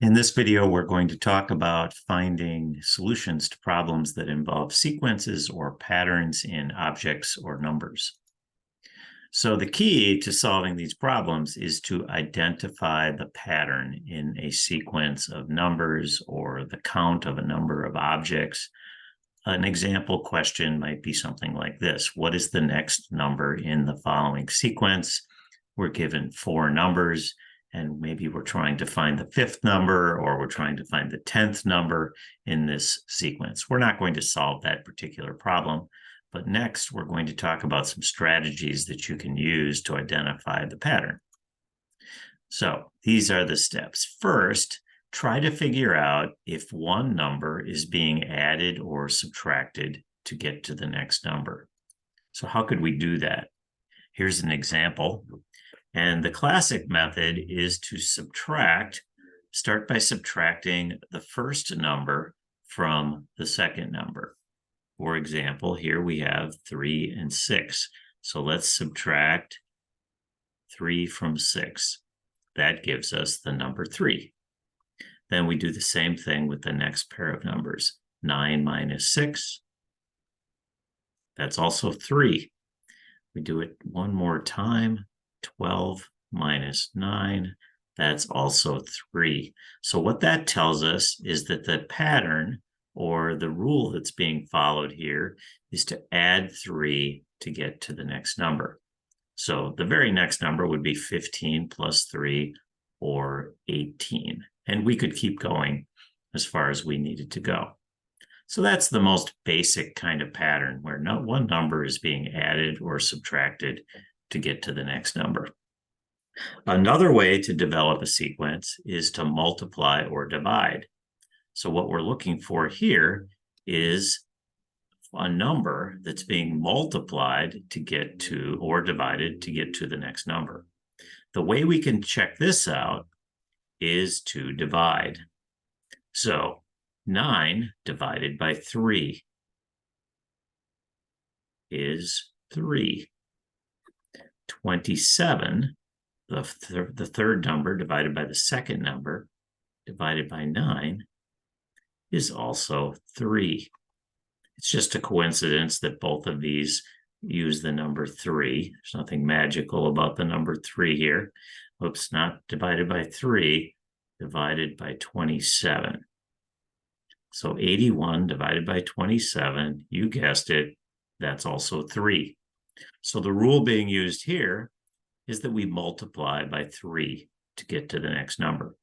In this video, we're going to talk about finding solutions to problems that involve sequences or patterns in objects or numbers. So the key to solving these problems is to identify the pattern in a sequence of numbers or the count of a number of objects. An example question might be something like this: what is the next number in the following sequence? We're given 4 numbers, and maybe we're trying to find the 5th number, or we're trying to find the 10th number in this sequence. We're not going to solve that particular problem, but next we're going to talk about some strategies that you can use to identify the pattern. So these are the steps. First, try to figure out if one number is being added or subtracted to get to the next number. So how could we do that? Here's an example. And the classic method is to start by subtracting the first number from the second number. For example, here we have 3 and 6. So let's subtract 3 from 6. That gives us the number 3. Then we do the same thing with the next pair of numbers. 9 minus 6. That's also 3. We do it one more time. 12 minus 9, that's also 3. So what that tells us is that the pattern, or the rule that's being followed here, is to add 3 to get to the next number. So the very next number would be 15 plus 3, or 18. And we could keep going as far as we needed to go. So that's the most basic kind of pattern, where not one number is being added or subtracted to get to the next number. Another way to develop a sequence is to multiply or divide. So what we're looking for here is a number that's being multiplied to get to, or divided to get to, the next number. The way we can check this out is to divide. So 9 divided by 3 is 3. 27, the third number divided by the second number, divided by 9, is also 3. It's just a coincidence that both of these use the number 3. There's nothing magical about the number 3 here. Oops, not divided by 3, divided by 27. So 81 divided by 27, you guessed it, that's also 3. So the rule being used here is that we multiply by 3 to get to the next number.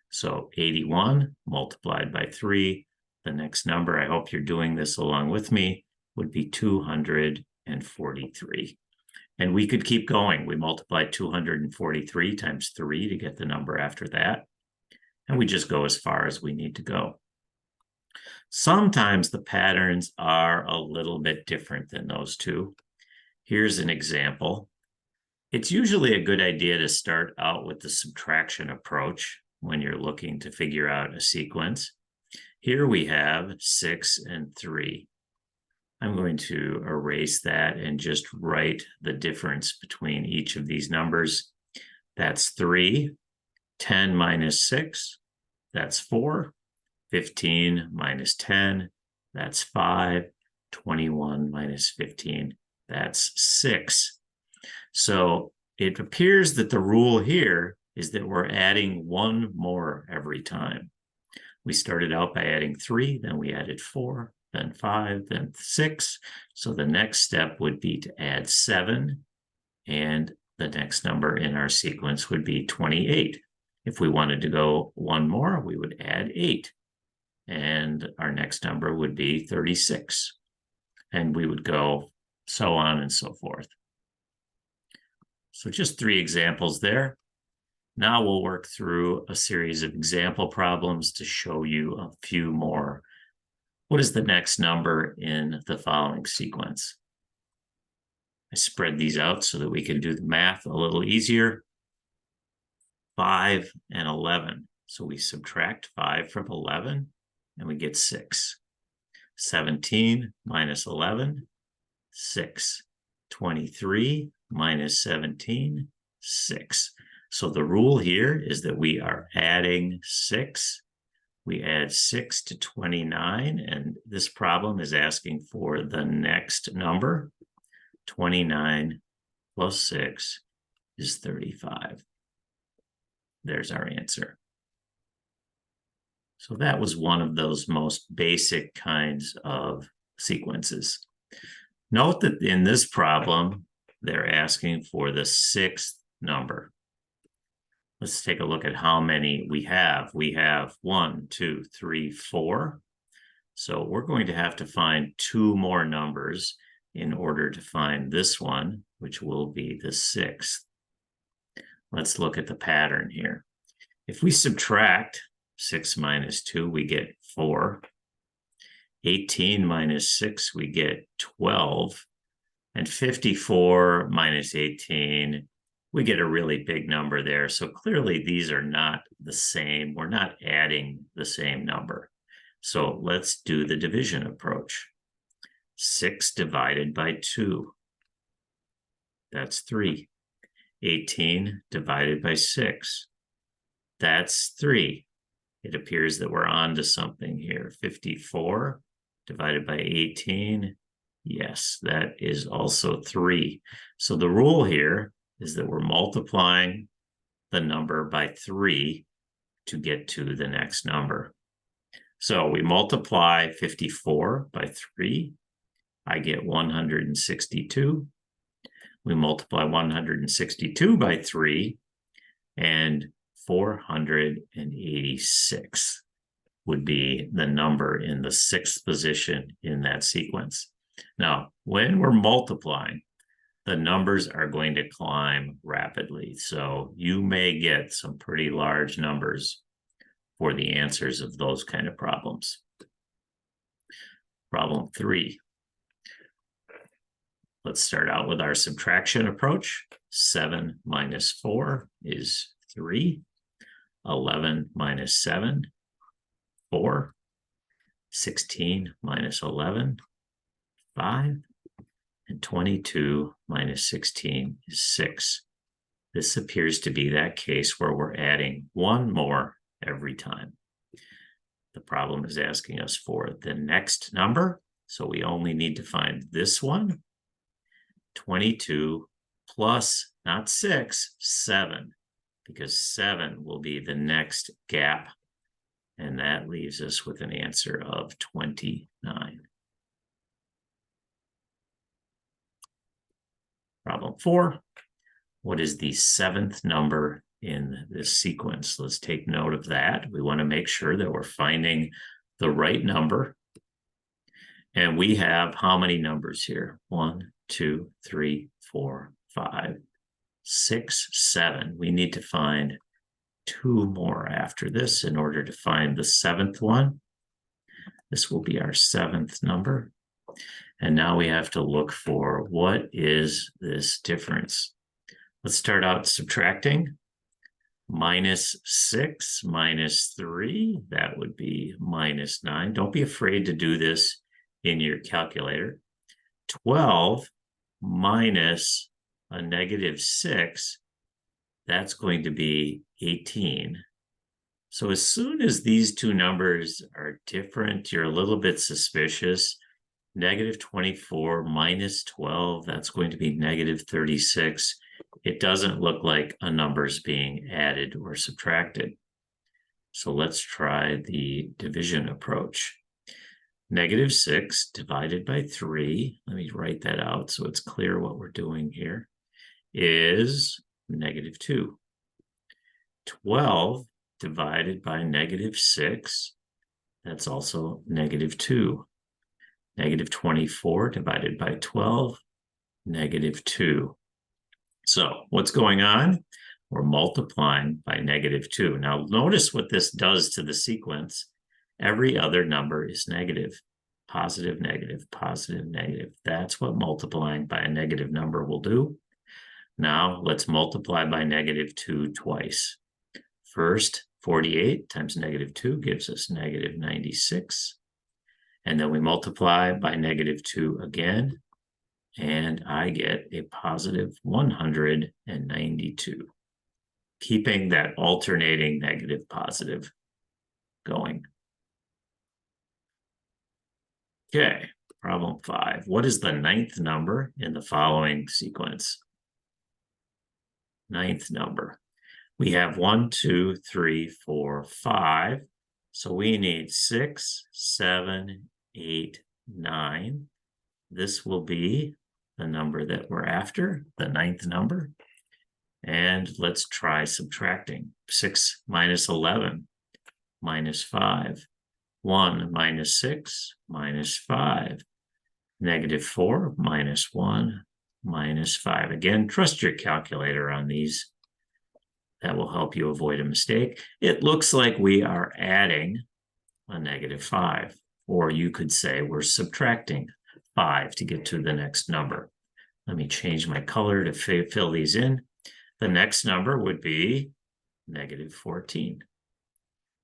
So 81 multiplied by 3, the next number, I hope you're doing this along with me, would be 243. And we could keep going. We multiply 243 times 3 to get the number after that. And we just go as far as we need to go. Sometimes the patterns are a little bit different than those two. Here's an example. It's usually a good idea to start out with the subtraction approach when you're looking to figure out a sequence. Here we have 6 and 3. I'm going to erase that and just write the difference between each of these numbers. That's 3. 10 minus 6, that's 4. 15 minus 10, that's 5. 21 minus 15, that's 6. So it appears that the rule here is that we're adding 1 more every time. We started out by adding 3, then we added 4, then 5, then 6. So the next step would be to add 7, and the next number in our sequence would be 28. If we wanted to go 1 more, we would add 8. And our next number would be 36. And we would go so on and so forth. So just 3 examples there. Now we'll work through a series of example problems to show you a few more. What is the next number in the following sequence? I spread these out so that we can do the math a little easier. 5 and 11. So we subtract 5 from 11. And we get 6. 17 minus 11, 6. 23 minus 17, 6. So the rule here is that we are adding 6. We add 6 to 29, and this problem is asking for the next number. 29 plus 6 is 35. There's our answer. So that was one of those most basic kinds of sequences. Note that in this problem, they're asking for the 6th number. Let's take a look at how many we have. We have 1, 2, 3, 4. So we're going to have to find 2 more numbers in order to find this one, which will be the 6th. Let's look at the pattern here. If we subtract 6 minus 2, we get 4. 18 minus 6, we get 12. And 54 minus 18, we get a really big number there. So clearly these are not the same. We're not adding the same number. So let's do the division approach. 6 divided by 2. That's 3. 18 divided by 6. That's 3. It appears that we're on to something here. 54 divided by 18. Yes, that is also 3. So the rule here is that we're multiplying the number by 3 to get to the next number. So we multiply 54 by 3. I get 162. We multiply 162 by 3, and 486 would be the number in the 6th position in that sequence. Now, when we're multiplying, the numbers are going to climb rapidly. So you may get some pretty large numbers for the answers of those kind of problems. Problem 3. Let's start out with our subtraction approach. 7 minus 4 is 3. 11 minus 7, 4. 16 minus 11, 5. And 22 minus 16 is 6. This appears to be that case where we're adding 1 more every time. The problem is asking us for the next number, so we only need to find this one. 22 plus, not 6, 7, because 7 will be the next gap, and that leaves us with an answer of 29. Problem 4, what is the 7th number in this sequence? Let's take note of that. We want to make sure that we're finding the right number. And we have how many numbers here? 1, 2, 3, 4, 5, 6, 7. We need to find 2 more after this in order to find the 7th one. This will be our 7th number. And now we have to look for what is this difference. Let's start out subtracting. Minus 6 minus 3, that would be minus 9. Don't be afraid to do this in your calculator. 12 minus a negative 6, that's going to be 18. So as soon as these two numbers are different, you're a little bit suspicious. Negative 24 minus 12, that's going to be negative 36. It doesn't look like a number's being added or subtracted. So let's try the division approach. Negative 6 divided by 3, let me write that out so it's clear what we're doing here, is negative 2. 12 divided by negative 6, that's also negative 2. Negative 24 divided by 12, negative 2. So what's going on? We're multiplying by negative 2. Now notice what this does to the sequence. Every other number is negative. Positive, negative, positive, negative. That's what multiplying by a negative number will do. Now let's multiply by negative 2 twice. First, 48 times negative 2 gives us negative 96. And then we multiply by negative 2 again, and I get a positive 192. keeping that alternating negative positive going. Okay, problem 5. What is the 9th number in the following sequence? 9th number. We have 1, 2, 3, 4, 5. So we need 6, 7, 8, 9. This will be the number that we're after, the 9th number. And let's try subtracting. 6 minus 11 minus 5. 1 minus 6 minus 5. -4 minus 1 minus 5. Again, trust your calculator on these. That will help you avoid a mistake. It looks like we are adding a -5, or you could say we're subtracting 5 to get to the next number. Let me change my color to fill these in. The next number would be -14.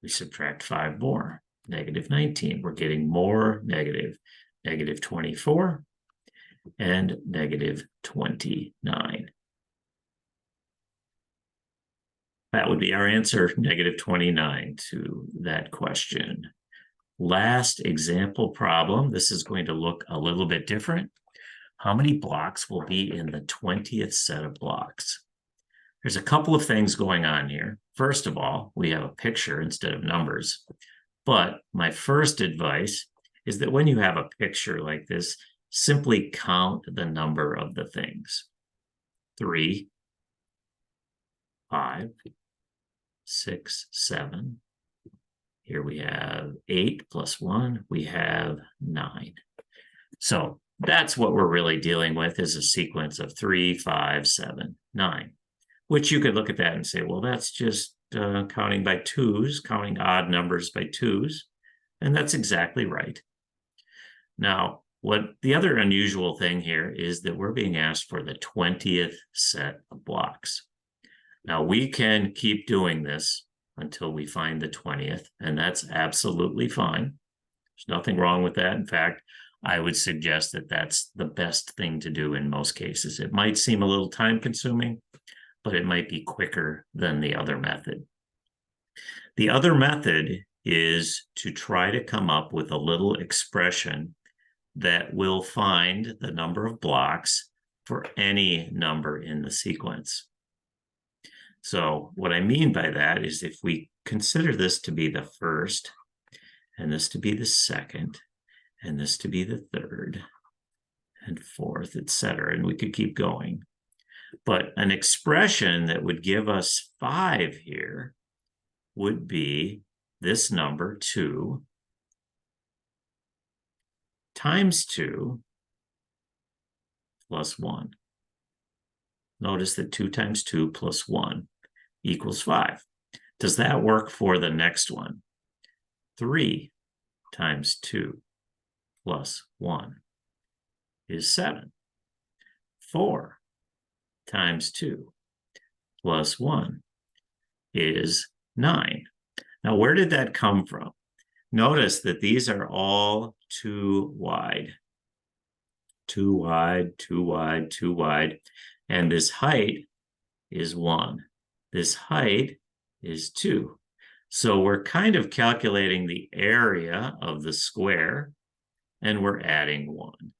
We subtract 5 more, -19. We're getting more negative, -24 and -29. That would be our answer, -29 to that question. Last example problem. This is going to look a little bit different. How many blocks will be in the 20th set of blocks? There's a couple of things going on here. First of all, we have a picture instead of numbers. But my first advice is that when you have a picture like this, simply count the number of the things. 3, 5, 6, 7. Here we have 8 plus 1. We have 9. So that's what we're really dealing with, is a sequence of 3, 5, 7, 9. Which you could look at that and say, well, that's just counting by twos, counting odd numbers by twos. And that's exactly right. Now, what the other unusual thing here is that we're being asked for the 20th set of blocks. Now, we can keep doing this until we find the 20th, and that's absolutely fine. There's nothing wrong with that. In fact, I would suggest that that's the best thing to do in most cases. It might seem a little time-consuming, but it might be quicker than the other method. The other method is to try to come up with a little expression that will find the number of blocks for any number in the sequence. So what I mean by that is if we consider this to be the first, and this to be the second, and this to be the third, and fourth, etc., and we could keep going. But an expression that would give us 5 here would be this number 2 times 2 plus 1. Notice that 2 times 2 plus 1 equals 5. Does that work for the next one? 3 times 2 plus 1 is 7. 4 times 2 plus 1 is 9. Now, where did that come from? Notice that these are all too wide. Too wide, too wide, too wide. And this height is 1. This height is 2. So we're kind of calculating the area of the square, and we're adding 1.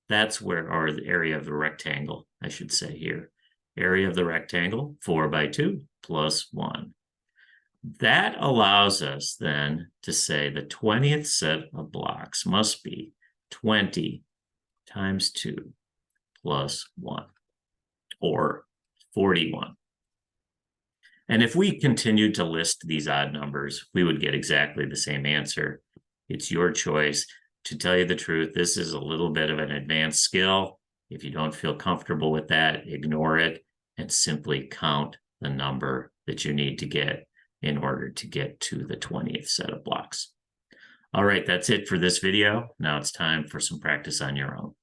That's where, or the area of the rectangle, I should say here. Area of the rectangle, 4 by 2 plus 1. That allows us then to say the 20th set of blocks must be 20 times 2 plus 1, or 41. And if we continued to list these odd numbers, we would get exactly the same answer. It's your choice. To tell you the truth, this is a little bit of an advanced skill. If you don't feel comfortable with that, ignore it and simply count the number that you need to get in order to get to the 20th set of blocks. All right, that's it for this video. Now it's time for some practice on your own.